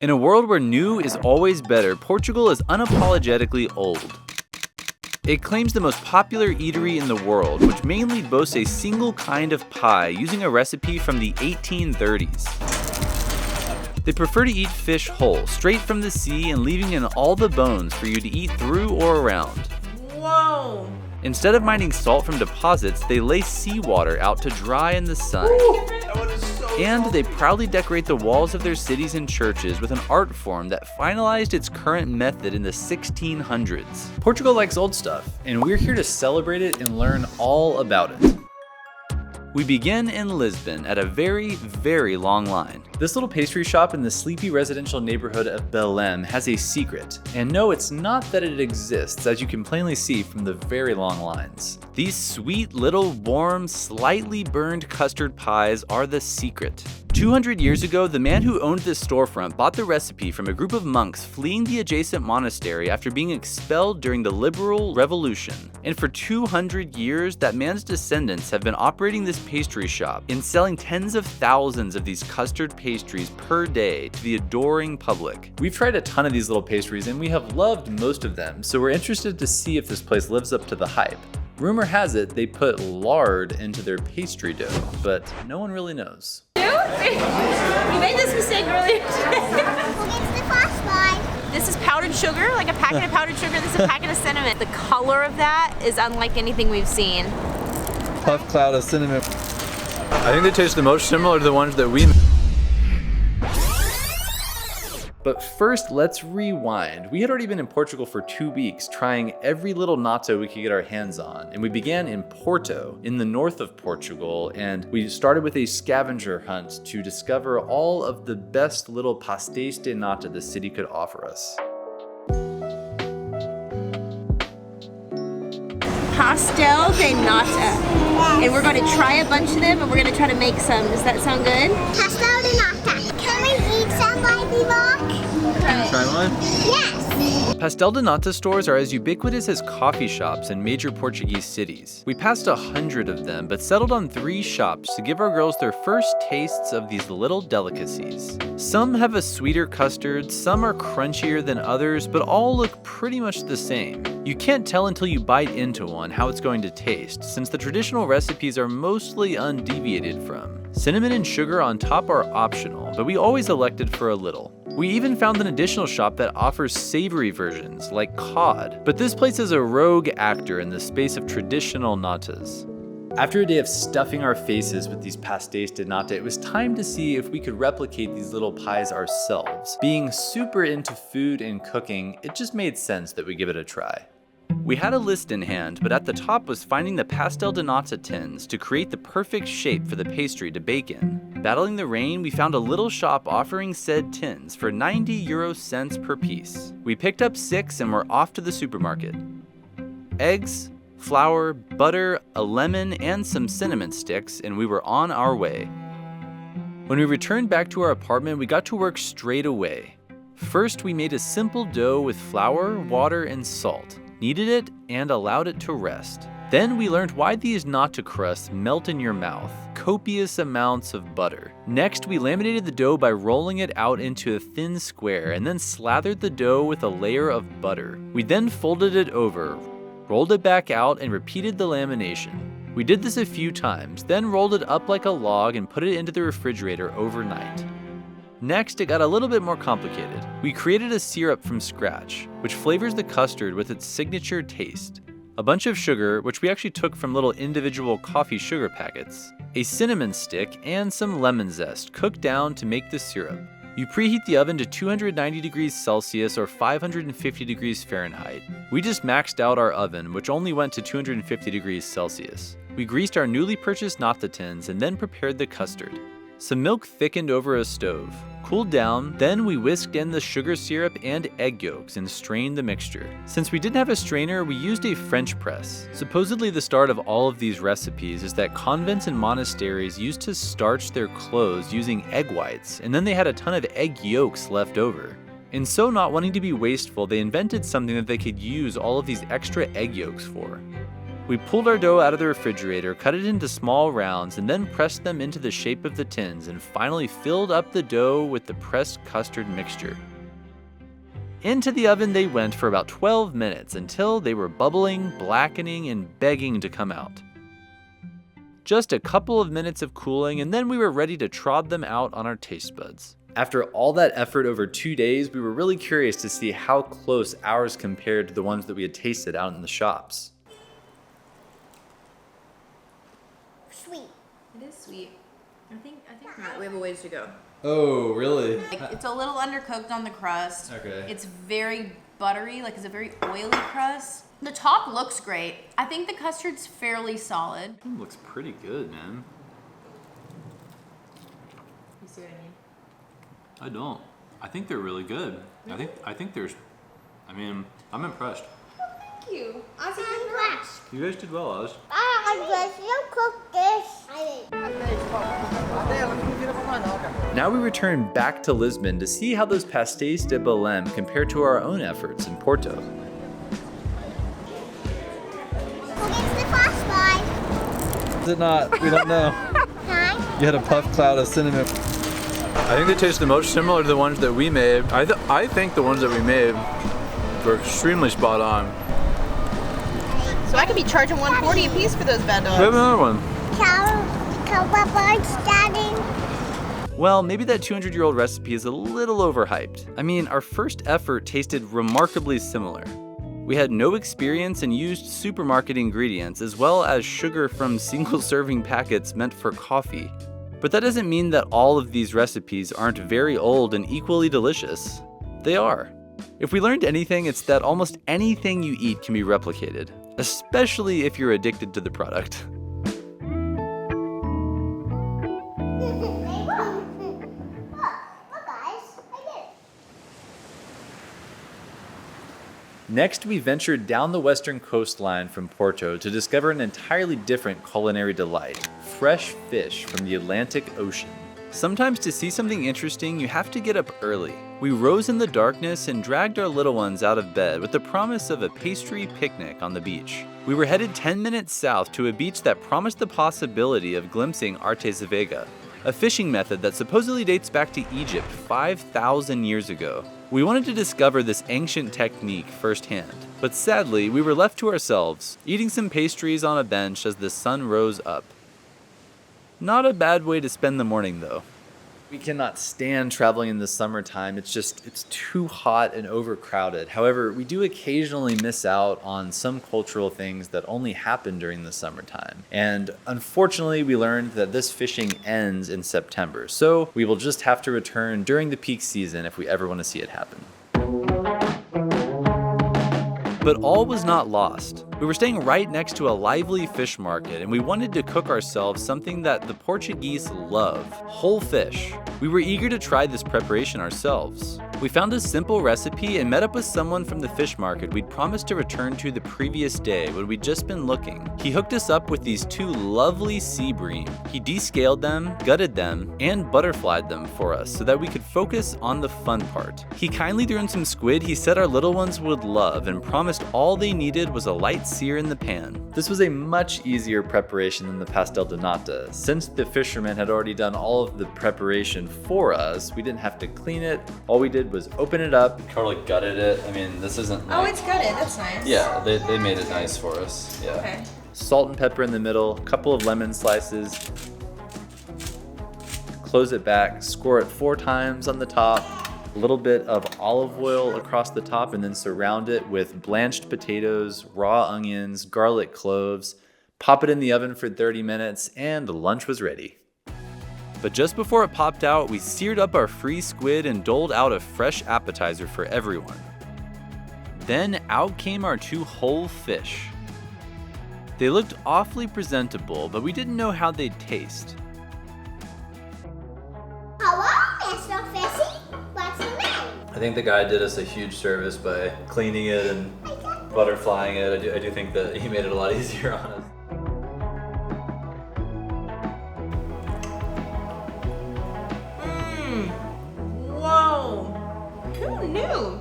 In a world where new is always better, Portugal is unapologetically old. It claims the most popular eatery in the world, which mainly boasts a single kind of pie using a recipe from the 1830s. They prefer to eat fish whole, straight from the sea and leaving in all the bones for you to eat through or around. Whoa! Instead of mining salt from deposits, they lay seawater out to dry in the sun. Ooh, and they proudly decorate the walls of their cities and churches with an art form that finalized its current method in the 1600s. Portugal likes old stuff, and we're here to celebrate it and learn all about it. We begin in Lisbon at a very, very long line. This little pastry shop in the sleepy residential neighborhood of Belém has a secret. And no, it's not that it exists, as you can plainly see from the very long lines. These sweet little warm, slightly burned custard pies are the secret. 200 years ago, the man who owned this storefront bought the recipe from a group of monks fleeing the adjacent monastery after being expelled during the Liberal Revolution. And for 200 years, that man's descendants have been operating this pastry shop and selling tens of thousands of these custard pastries per day to the adoring public. We've tried a ton of these little pastries and we have loved most of them, so we're interested to see if this place lives up to the hype. Rumor has it they put lard into their pastry dough, but no one really knows. We made this mistake earlier. It's the first one. This is powdered sugar, like a packet of powdered sugar. This is a packet of cinnamon. The color of that is unlike anything we've seen. Puff cloud of cinnamon. I think they taste the most similar to the ones that we. But first, let's rewind. We had already been in Portugal for 2 weeks, trying every little nata we could get our hands on. And we began in Porto, in the north of Portugal, and we started with a scavenger hunt to discover all of the best little pastéis de nata the city could offer us. Pastel de Nata. And we're going to try a bunch of them and we're going to try to make some. Does that sound good? Pastel de nata. Can we eat some by the mark? Can you try one? Yes. Pastel de Nata stores are as ubiquitous as coffee shops in major Portuguese cities. We passed 100 of them, but settled on 3 shops to give our girls their first tastes of these little delicacies. Some have a sweeter custard, some are crunchier than others, but all look pretty much the same. You can't tell until you bite into one how it's going to taste, since the traditional recipes are mostly undeviated from. Cinnamon and sugar on top are optional, but we always elected for a little. We even found an additional shop that offers savory versions, like cod, but this place is a rogue actor in the space of traditional natas. After a day of stuffing our faces with these pastéis de nata, it was time to see if we could replicate these little pies ourselves. Being super into food and cooking, it just made sense that we give it a try. We had a list in hand, but at the top was finding the pastel de nata tins to create the perfect shape for the pastry to bake in. Battling the rain, we found a little shop offering said tins for 90 € per piece. We picked up 6 and were off to the supermarket. Eggs, flour, butter, a lemon, and some cinnamon sticks, and we were on our way. When we returned back to our apartment, we got to work straight away. First, we made a simple dough with flour, water, and salt, kneaded it, and allowed it to rest. Then we learned why these nata crusts melt in your mouth. Copious amounts of butter. Next, we laminated the dough by rolling it out into a thin square and then slathered the dough with a layer of butter. We then folded it over, rolled it back out, and repeated the lamination. We did this a few times, then rolled it up like a log and put it into the refrigerator overnight. Next, it got a little bit more complicated. We created a syrup from scratch, which flavors the custard with its signature taste. A bunch of sugar, which we actually took from little individual coffee sugar packets, a cinnamon stick, and some lemon zest cooked down to make the syrup. You preheat the oven to 290 degrees Celsius or 550 degrees Fahrenheit. We just maxed out our oven, which only went to 250 degrees Celsius. We greased our newly purchased nata tins and then prepared the custard. Some milk thickened over a stove. Cooled down, then we whisked in the sugar syrup and egg yolks and strained the mixture. Since we didn't have a strainer, we used a French press. Supposedly the start of all of these recipes is that convents and monasteries used to starch their clothes using egg whites, and then they had a ton of egg yolks left over. And so, not wanting to be wasteful, they invented something that they could use all of these extra egg yolks for. We pulled our dough out of the refrigerator, cut it into small rounds, and then pressed them into the shape of the tins, and finally filled up the dough with the pressed custard mixture. Into the oven they went for about 12 minutes until they were bubbling, blackening, and begging to come out. Just a couple of minutes of cooling, and then we were ready to trot them out on our taste buds. After all that effort over 2 days, we were really curious to see how close ours compared to the ones that we had tasted out in the shops. Sweet. It is sweet. I think not. We have a ways to go. Oh, really? It's a little undercooked on the crust. Okay. It's very buttery, it's a very oily crust. The top looks great. I think the custard's fairly solid. It looks pretty good, man. You see what I mean? I don't. I think they're really good. Really? I think there's, I'm impressed. Thank you. I'm impressed. You guys did well, Oz. I'm just you cook this. Now we return back to Lisbon to see how those Pastéis de Belém compare to our own efforts in Porto. Who gets the first one? Is it not? We don't know. Huh? You had a puff cloud of cinnamon. I think they taste the most similar to the ones that we made. I think the ones that we made were extremely spot on. So I could be charging $140 a piece for those bad dogs. We have another one. Well, maybe that 200-year-old recipe is a little overhyped. I mean, our first effort tasted remarkably similar. We had no experience and used supermarket ingredients as well as sugar from single-serving packets meant for coffee. But that doesn't mean that all of these recipes aren't very old and equally delicious. They are. If we learned anything, it's that almost anything you eat can be replicated, especially if you're addicted to the product. Next, we ventured down the western coastline from Porto to discover an entirely different culinary delight: fresh fish from the Atlantic Ocean. Sometimes to see something interesting, you have to get up early. We rose in the darkness and dragged our little ones out of bed with the promise of a pastry picnic on the beach. We were headed 10 minutes south to a beach that promised the possibility of glimpsing Arte Xávega, a fishing method that supposedly dates back to Egypt 5,000 years ago. We wanted to discover this ancient technique firsthand, but sadly, we were left to ourselves, eating some pastries on a bench as the sun rose up. Not a bad way to spend the morning, though. We cannot stand traveling in the summertime. It's too hot and overcrowded. However, we do occasionally miss out on some cultural things that only happen during the summertime. And unfortunately, we learned that this fishing ends in September. So we will just have to return during the peak season if we ever want to see it happen. But all was not lost. We were staying right next to a lively fish market, and we wanted to cook ourselves something that the Portuguese love: whole fish. We were eager to try this preparation ourselves. We found a simple recipe and met up with someone from the fish market we'd promised to return to the previous day when we'd just been looking. He hooked us up with these two lovely sea bream. He descaled them, gutted them, and butterflied them for us so that we could focus on the fun part. He kindly threw in some squid he said our little ones would love and promised all they needed was a light sear in the pan. This was a much easier preparation than the Pastel de Nata. Since the fisherman had already done all of the preparation for us, we didn't have to clean it. All we did was open it up, totally gutted it. I mean, this isn't like... Oh, it's gutted. That's nice. Yeah, they made it nice for us. Yeah. Okay. Salt and pepper in the middle, a couple of lemon slices. Close it back, score it 4 times on the top. A little bit of olive oil across the top, and then surround it with blanched potatoes, raw onions, garlic cloves. Pop it in the oven for 30 minutes, and lunch was ready. But just before it popped out, we seared up our free squid and doled out a fresh appetizer for everyone. Then out came our 2 whole fish. They looked awfully presentable, but we didn't know how they'd taste. Hello, Mr. Fishy. What's your name? I think the guy did us a huge service by cleaning it and butterflying it. I do think that he made it a lot easier on us. Whoa. Who knew?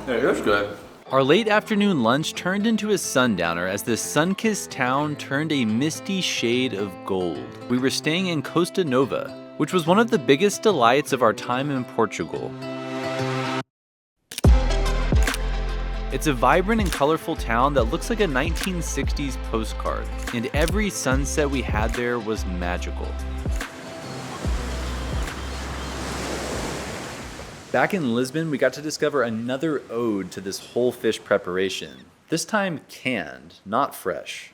Yeah, that's good. Our late afternoon lunch turned into a sundowner as this sun-kissed town turned a misty shade of gold. We were staying in Costa Nova, which was one of the biggest delights of our time in Portugal. It's a vibrant and colorful town that looks like a 1960s postcard, and every sunset we had there was magical. Back in Lisbon, we got to discover another ode to this whole fish preparation. This time canned, not fresh.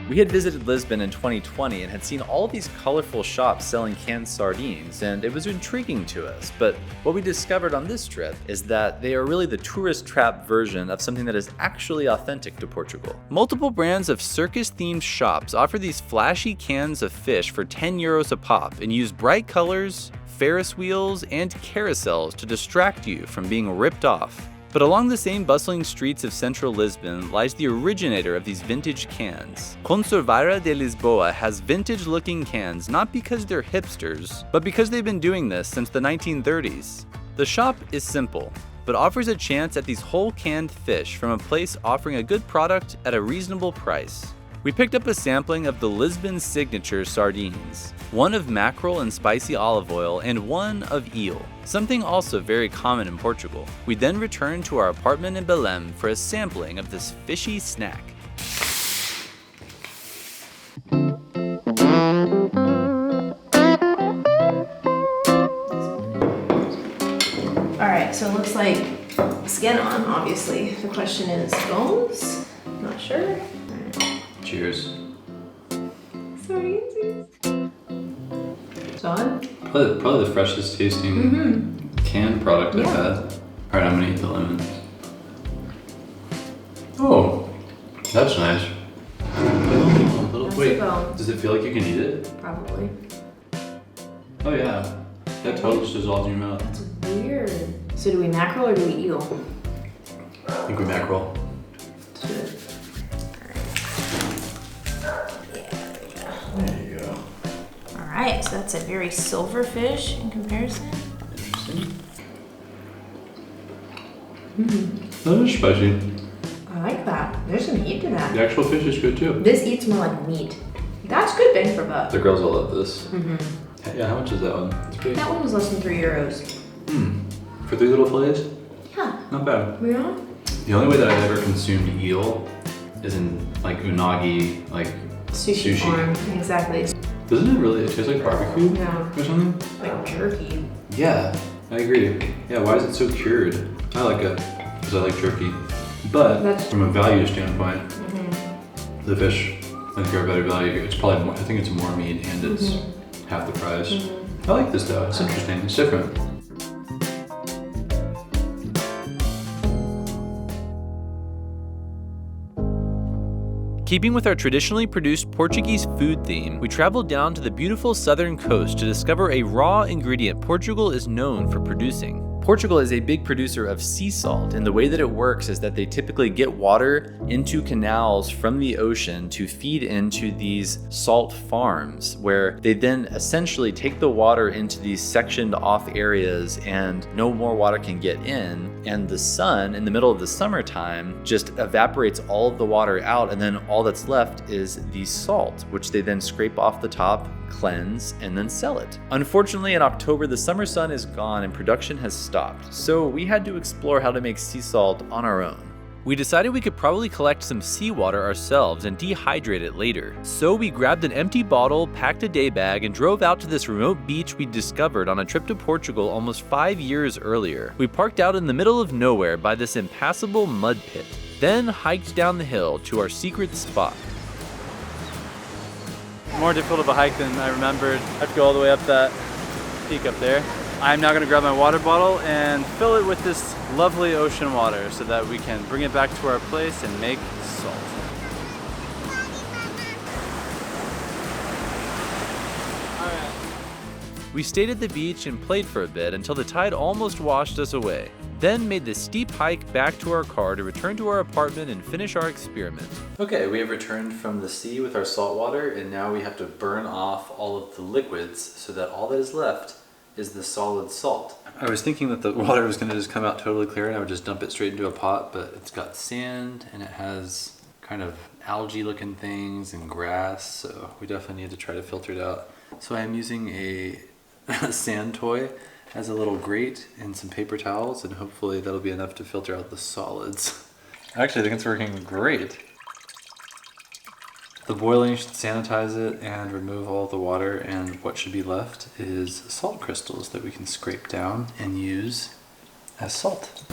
We had visited Lisbon in 2020 and had seen all these colorful shops selling canned sardines, and it was intriguing to us. But what we discovered on this trip is that they are really the tourist trap version of something that is actually authentic to Portugal. Multiple brands of circus-themed shops offer these flashy cans of fish for 10 euros a pop and use bright colors, Ferris wheels, and carousels to distract you from being ripped off. But along the same bustling streets of central Lisbon lies the originator of these vintage cans. Conserveira de Lisboa has vintage-looking cans not because they're hipsters, but because they've been doing this since the 1930s. The shop is simple, but offers a chance at these whole canned fish from a place offering a good product at a reasonable price. We picked up a sampling of the Lisbon signature sardines, one of mackerel and spicy olive oil, and one of eel, something also very common in Portugal. We then returned to our apartment in Belém for a sampling of this fishy snack. Alright, so it looks like skin on, obviously. The question is bones? Not sure. Cheers. Sorry, it's on. Probably the freshest tasting canned product I've had. Alright, I'm gonna eat the lemons. Oh, that's nice. Wait, does it feel like you can eat it? Probably. Oh yeah, that totally just dissolves in your mouth. That's weird. So do we mackerel or do we eel? I think we mackerel. Let's do it. There you go. Alright, so that's a very silver fish in comparison. Interesting. That is spicy. I like that. There's some heat to that. The actual fish is good too. This eats more like meat. That's good bang for buck. The girls will love this. Yeah, how much is that one? It's big. That one was less than 3 euros. For 3 little fillets? Yeah. Not bad. Yeah? The only way that I've ever consumed eel is in like unagi, like Sushi form. Exactly. Doesn't it really taste like barbecue Yeah. or something? Like jerky. Yeah, I agree. Yeah, why is it so cured? I like it because I like jerky. But from a value standpoint, the fish, I think are better value here. It's probably more, I think it's more meat and it's half the price. I like this though, it's interesting, it's different. Keeping with our traditionally produced Portuguese food theme, we traveled down to the beautiful southern coast to discover a raw ingredient Portugal is known for producing. Portugal is a big producer of sea salt, and the way that it works is that they typically get water into canals from the ocean to feed into these salt farms, where they then essentially take the water into these sectioned off areas and no more water can get in, and the sun in the middle of the summertime just evaporates all of the water out, and then all that's left is the salt, which they then scrape off the top, cleanse, and then sell it. Unfortunately, in October, the summer sun is gone and production has stopped, so we had to explore how to make sea salt on our own. We decided we could probably collect some seawater ourselves and dehydrate it later. So we grabbed an empty bottle, packed a day bag, and drove out to this remote beach we discovered on a trip to Portugal almost 5 years earlier. We parked out in the middle of nowhere by this impassable mud pit, then hiked down the hill to our secret spot. More difficult of a hike than I remembered. I have to go all the way up that peak up there. I'm now gonna grab my water bottle and fill it with this lovely ocean water so that we can bring it back to our place and make salt. All right. We stayed at the beach and played for a bit until the tide almost washed us away. then made the steep hike back to our car to return to our apartment and finish our experiment. Okay, we have returned from the sea with our salt water, and now we have to burn off all of the liquids so that all that is left is the solid salt. I was thinking that the water was going to just come out totally clear and I would just dump it straight into a pot, but it's got sand and it has kind of algae looking things and grass, so we definitely need to try to filter it out. So I'm using a sand toy as a little grate and some paper towels, and hopefully that'll be enough to filter out the solids. Actually, I think it's working great. The boiling should sanitize it and remove all the water, and what should be left is salt crystals that we can scrape down and use as salt.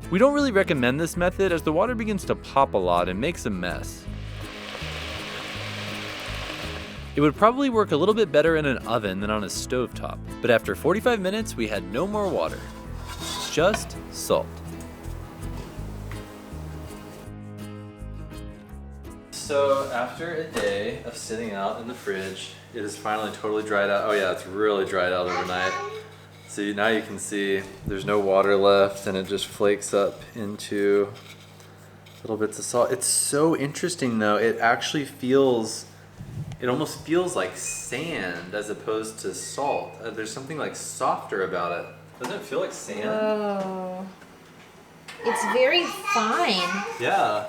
We don't really recommend this method as the water begins to pop a lot and makes a mess. It would probably work a little bit better in an oven than on a stovetop, but after 45 minutes we had no more water, just salt. So after a day of sitting out in the fridge, it is finally totally dried out. Oh yeah, it's really dried out overnight. So now you can see there's no water left and it just flakes up into little bits of salt. It's so interesting though, it actually feels, it almost feels like sand as opposed to salt. There's something like softer about it. Doesn't it feel like sand? Oh. It's very fine. Yeah.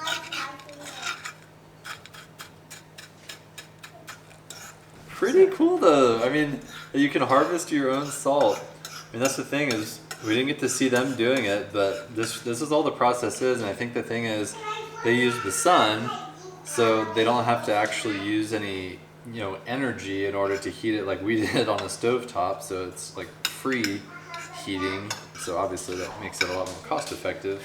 Pretty cool though. I mean, you can harvest your own salt. I mean, that's the thing is, we didn't get to see them doing it, but this is all the process is, and I think the thing is, they use the sun, so they don't have to actually use any, energy in order to heat it like we did on a stovetop, so it's like free heating, so obviously that makes it a lot more cost effective.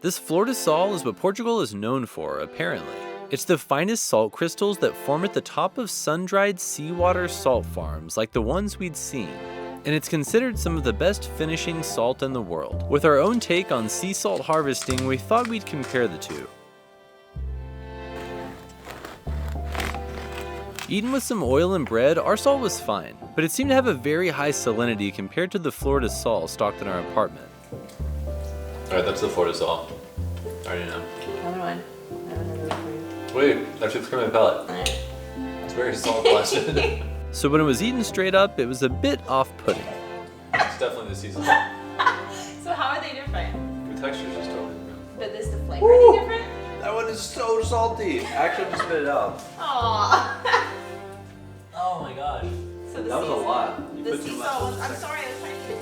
This flor de sal is what Portugal is known for, apparently. It's the finest salt crystals that form at the top of sun-dried seawater salt farms like the ones we'd seen. And it's considered some of the best finishing salt in the world. With our own take on sea salt harvesting, we thought we'd compare the two. Eaten with some oil and bread, our salt was fine, but it seemed to have a very high salinity compared to the flor de sal stocked in our apartment. Alright, that's the flor de sal. I already know. Another one. I have another one for Wait, that should come in my palate. you. It's very salt blasted. So when it was eaten straight up, it was a bit off-putting. It's definitely the season. So how are they different? The texture's just totally different. But is the flavor any different? That one is so salty. Actually, just spit it out. Aww. Oh my gosh. So That was a lot. You The put sea too much salt on was, the I'm second. sorry, I was trying to get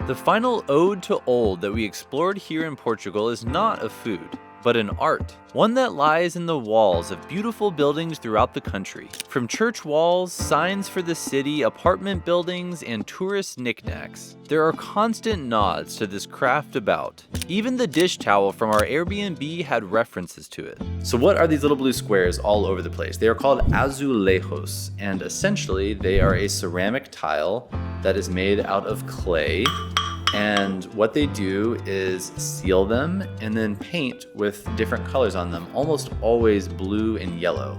it. The final ode to old that we explored here in Portugal is not a food, but an art. One that lies in the walls of beautiful buildings throughout the country. From church walls, signs for the city, apartment buildings, and tourist knickknacks. There are constant nods to this craft about. Even the dish towel from our Airbnb had references to it. So what are these little blue squares all over the place? They are called azulejos, and essentially they are a ceramic tile that is made out of clay. And what they do is seal them and then paint with different colors on them, almost always blue and yellow.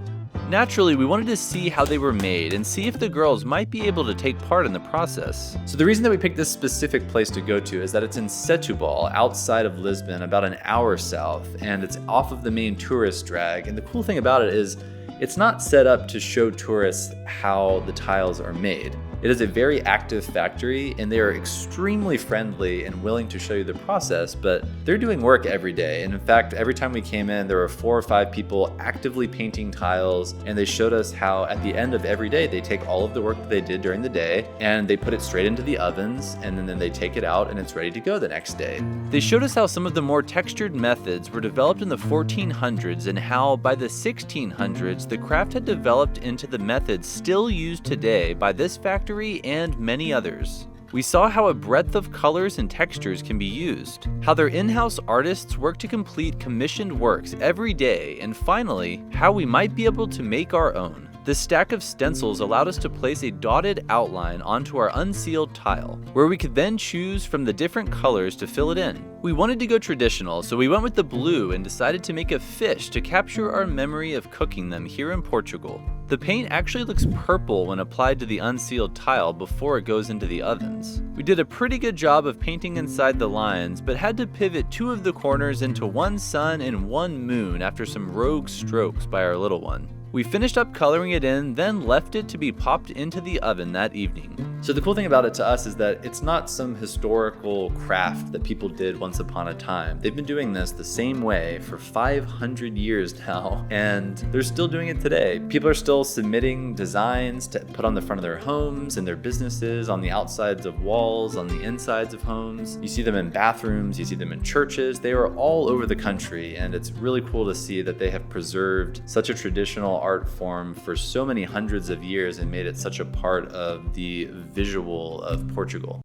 Naturally, we wanted to see how they were made and see if the girls might be able to take part in the process. So the reason that we picked this specific place to go to is that it's in Setúbal, outside of Lisbon, about an hour south, and it's off of the main tourist drag. And the cool thing about it is it's not set up to show tourists how the tiles are made. It is a very active factory, and they are extremely friendly and willing to show you the process, but they're doing work every day. And in fact, every time we came in, there were 4 or 5 people actively painting tiles, and they showed us how at the end of every day, they take all of the work that they did during the day, and they put it straight into the ovens, and then they take it out, and it's ready to go the next day. They showed us how some of the more textured methods were developed in the 1400s, and how by the 1600s, the craft had developed into the methods still used today by this factory and many others. We saw how a breadth of colors and textures can be used, how their in-house artists work to complete commissioned works every day, and finally, how we might be able to make our own. This stack of stencils allowed us to place a dotted outline onto our unsealed tile, where we could then choose from the different colors to fill it in. We wanted to go traditional, so we went with the blue and decided to make a fish to capture our memory of cooking them here in Portugal. The paint actually looks purple when applied to the unsealed tile before it goes into the ovens. We did a pretty good job of painting inside the lines, but had to pivot 2 of the corners into one sun and one moon after some rogue strokes by our little one. We finished up coloring it in, then left it to be popped into the oven that evening. So the cool thing about it to us is that it's not some historical craft that people did once upon a time. They've been doing this the same way for 500 years now, and they're still doing it today. People are still submitting designs to put on the front of their homes and their businesses, on the outsides of walls, on the insides of homes. You see them in bathrooms, you see them in churches. They are all over the country, and it's really cool to see that they have preserved such a traditional art form for so many hundreds of years and made it such a part of the visual of Portugal.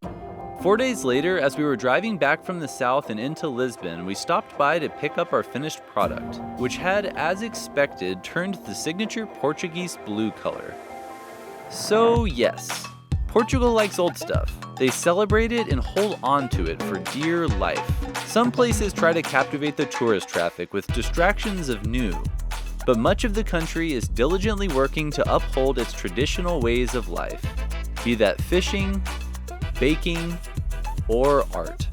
4 days later, as we were driving back from the south and into Lisbon, we stopped by to pick up our finished product, which had, as expected, turned the signature Portuguese blue color. So yes, Portugal likes old stuff. They celebrate it and hold on to it for dear life. Some places try to captivate the tourist traffic with distractions of new, but much of the country is diligently working to uphold its traditional ways of life, be that fishing, baking, or art.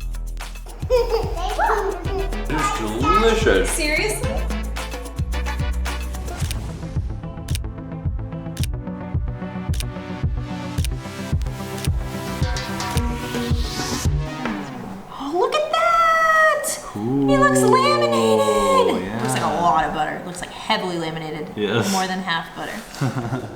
It's delicious. Seriously? Oh, look at that! Ooh, It looks laminated. yeah. Looks like a lot of butter. It looks like heavily laminated. Yes. More than half butter.